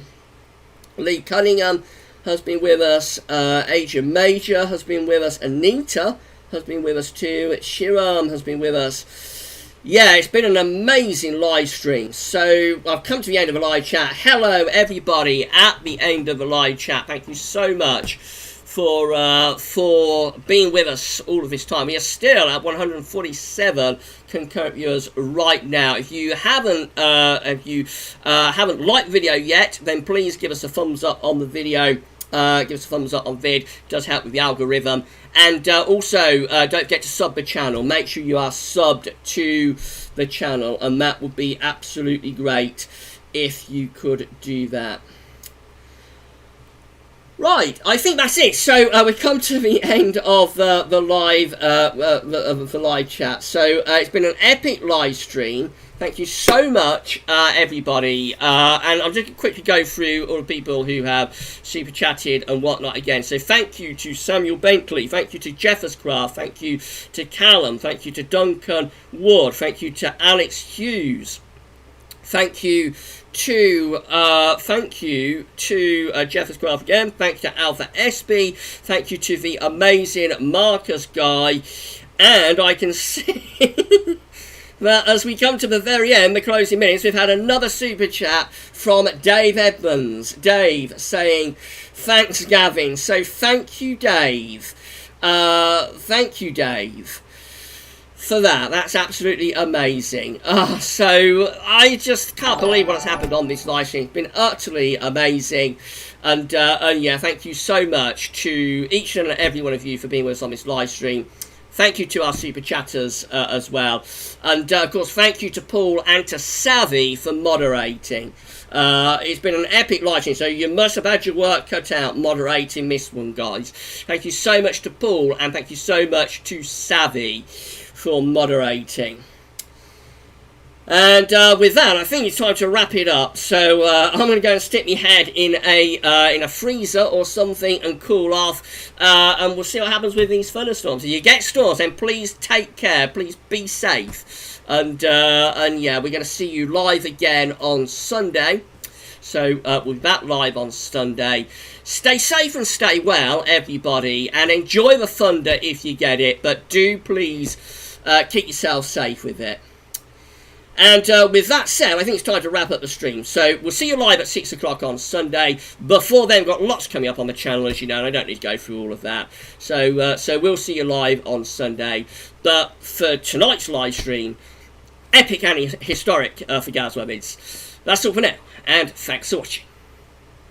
Lee Cunningham has been with us. Adrian Major has been with us. Anita has been with us too. Shiram has been with us. Yeah, it's been an amazing live stream. So I've come to the end of the live chat. Hello, everybody at the end of the live chat. Thank you so much for being with us all of this time. We are still at 147 concurrent viewers right now. If you haven't liked the video yet, then please give us a thumbs up on the video. Give us a thumbs up on vid. It does help with the algorithm. And also, don't forget to sub the channel. Make sure you are subbed to the channel, and that would be absolutely great if you could do that. Right, I think that's it. So we've come to the end of the live chat. So it's been an epic live stream. Thank you so much, everybody. And I'll just quickly go through all the people who have super chatted and whatnot again. So thank you to Samuel Bentley. Thank you to Jefferscraft. Thank you to Callum. Thank you to Duncan Wood. Thank you to Alex Hughes. Thank you to Jefferscraft again. Thank you to Alpha SB. Thank you to the amazing Marcus Guy. And I can see that as we come to the very end, the closing minutes, we've had another super chat from Dave Edmonds. Dave saying, thanks, Gavin. So thank you, Dave. Thank you, Dave, for that. That's absolutely amazing. So I just can't believe what has happened on this live stream. It's been utterly amazing. And yeah, thank you so much to each and every one of you for being with us on this live stream. Thank you to our super chatters as well. And of course, thank you to Paul and to Savvy for moderating. It's been an epic live stream, so you must have had your work cut out moderating this one, guys. Thank you so much to Paul, and thank you so much to Savvy for moderating. And with that, I think it's time to wrap it up. So I'm going to go and stick my head in a freezer or something and cool off. And we'll see what happens with these thunderstorms. If you get storms, then please take care. Please be safe. And yeah, we're going to see you live again on Sunday. So we'll be back live on Sunday. Stay safe and stay well, everybody. And enjoy the thunder if you get it. But do please keep yourself safe with it. And with that said, I think it's time to wrap up the stream. So we'll see you live at 6 o'clock on Sunday. Before then, we've got lots coming up on the channel, as you know, and I don't need to go through all of that. So we'll see you live on Sunday. But for tonight's live stream, epic and historic for GavsWeatherVids. That's all for now, and thanks for watching.